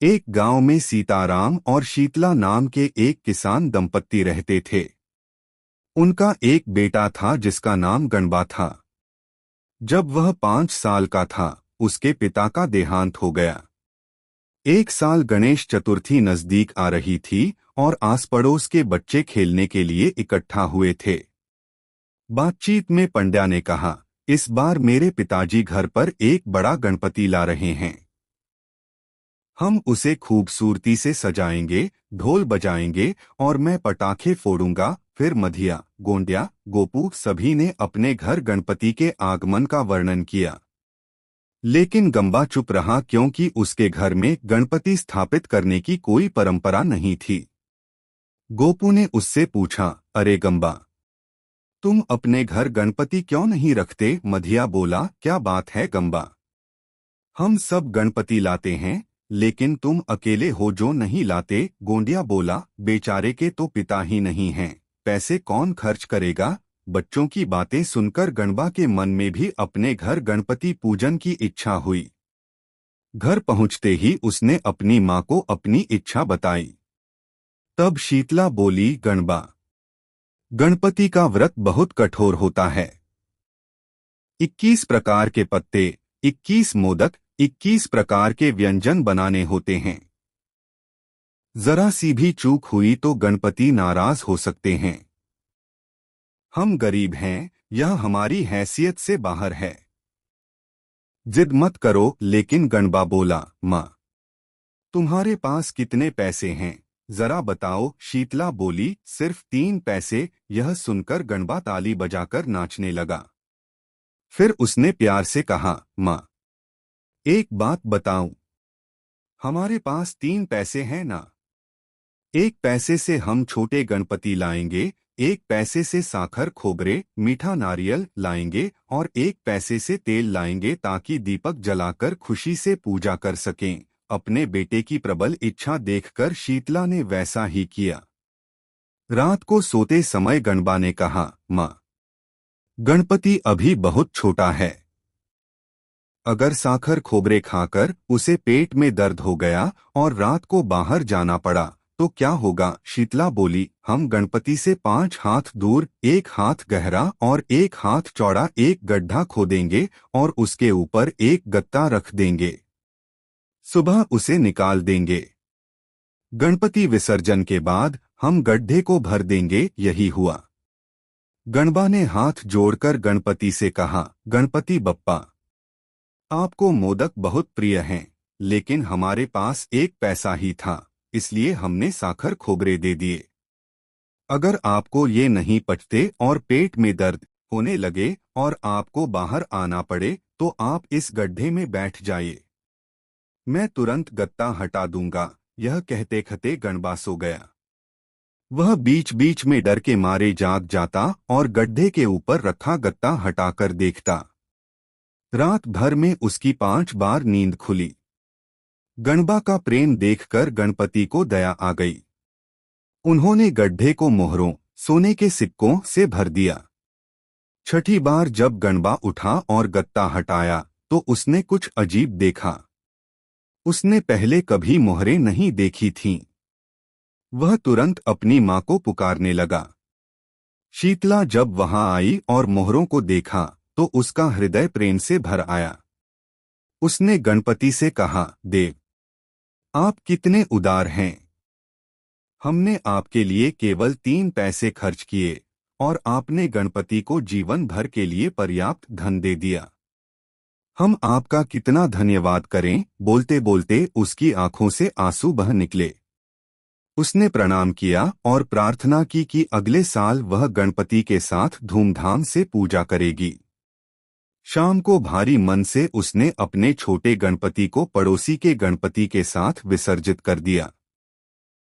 एक गांव में सीताराम और शीतला नाम के एक किसान दंपत्ति रहते थे। उनका एक बेटा था जिसका नाम गणबा था। जब वह 5 साल का था, उसके पिता का देहांत हो गया। एक साल गणेश चतुर्थी नजदीक आ रही थी और आस पड़ोस के बच्चे खेलने के लिए इकट्ठा हुए थे। बातचीत में पंड्या ने कहा, इस बार मेरे पिताजी घर पर एक बड़ा गणपति ला रहे हैं। हम उसे खूबसूरती से सजाएंगे, ढोल बजाएंगे और मैं पटाखे फोड़ूंगा। फिर मधिया, गोंडिया, गोपू सभी ने अपने घर गणपति के आगमन का वर्णन किया। लेकिन गंबा चुप रहा क्योंकि उसके घर में गणपति स्थापित करने की कोई परंपरा नहीं थी। गोपू ने उससे पूछा, अरे गंबा, तुम अपने घर गणपति क्यों नहीं रखते? मधिया बोला, क्या बात है गंबा, हम सब गणपति लाते हैं, लेकिन तुम अकेले हो जो नहीं लाते। गोंडिया बोला, बेचारे के तो पिता ही नहीं हैं, पैसे कौन खर्च करेगा? बच्चों की बातें सुनकर गणबा के मन में भी अपने घर गणपति पूजन की इच्छा हुई। घर पहुंचते ही उसने अपनी मां को अपनी इच्छा बताई। तब शीतला बोली, गणबा, गणपति का व्रत बहुत कठोर होता है। 21 प्रकार के पत्ते, 21 मोदक, 21 प्रकार के व्यंजन बनाने होते हैं। जरा सी भी चूक हुई तो गणपति नाराज हो सकते हैं। हम गरीब हैं, यह हमारी हैसियत से बाहर है। जिद मत करो। लेकिन गणबा बोला, माँ, तुम्हारे पास कितने पैसे हैं, जरा बताओ। शीतला बोली, सिर्फ 3 पैसे। यह सुनकर गणबा ताली बजाकर नाचने लगा। फिर उसने प्यार से कहा, माँ, एक बात बताऊं, हमारे पास 3 पैसे हैं ना। 1 पैसे से हम छोटे गणपति लाएंगे, 1 पैसे से साखर खोबरे मीठा नारियल लाएंगे और 1 पैसे से तेल लाएंगे ताकि दीपक जलाकर खुशी से पूजा कर सकें। अपने बेटे की प्रबल इच्छा देखकर शीतला ने वैसा ही किया। रात को सोते समय गणबा ने कहा, माँ, गणपति अभी बहुत छोटा है। अगर साखर खोबरे खाकर उसे पेट में दर्द हो गया और रात को बाहर जाना पड़ा तो क्या होगा? शीतला बोली, हम गणपति से 5 हाथ दूर, 1 हाथ गहरा और 1 हाथ चौड़ा एक गड्ढा खोदेंगे और उसके ऊपर एक गत्ता रख देंगे। सुबह उसे निकाल देंगे। गणपति विसर्जन के बाद हम गड्ढे को भर देंगे। यही हुआ। गणबा ने हाथ जोड़कर गणपति से कहा, गणपति बप्पा, आपको मोदक बहुत प्रिय हैं, लेकिन हमारे पास 1 पैसा ही था, इसलिए हमने साखर खोबरे दे दिए। अगर आपको ये नहीं पचते और पेट में दर्द होने लगे और आपको बाहर आना पड़े तो आप इस गड्ढे में बैठ जाइए, मैं तुरंत गत्ता हटा दूंगा। यह कहते कहते गणबा सो गया। वह बीच बीच में डर के मारे जाग जाता और गड्ढे के ऊपर रखा गत्ता हटाकर देखता। रात भर में उसकी 5 बार नींद खुली। गणबा का प्रेम देखकर गणपति को दया आ गई। उन्होंने गड्ढे को मोहरों, सोने के सिक्कों से भर दिया। छठी बार जब गणबा उठा और गत्ता हटाया तो उसने कुछ अजीब देखा। उसने पहले कभी मोहरें नहीं देखी थीं। वह तुरंत अपनी मां को पुकारने लगा। शीतला जब वहां आई और मोहरों को देखा तो उसका हृदय प्रेम से भर आया। उसने गणपति से कहा, देव, आप कितने उदार हैं। हमने आपके लिए केवल 3 पैसे खर्च किए और आपने गणपति को जीवन भर के लिए पर्याप्त धन दे दिया। हम आपका कितना धन्यवाद करें। बोलते बोलते उसकी आंखों से आंसू बह निकले। उसने प्रणाम किया और प्रार्थना की कि अगले साल वह गणपति के साथ धूमधाम से पूजा करेगी। शाम को भारी मन से उसने अपने छोटे गणपति को पड़ोसी के गणपति के साथ विसर्जित कर दिया।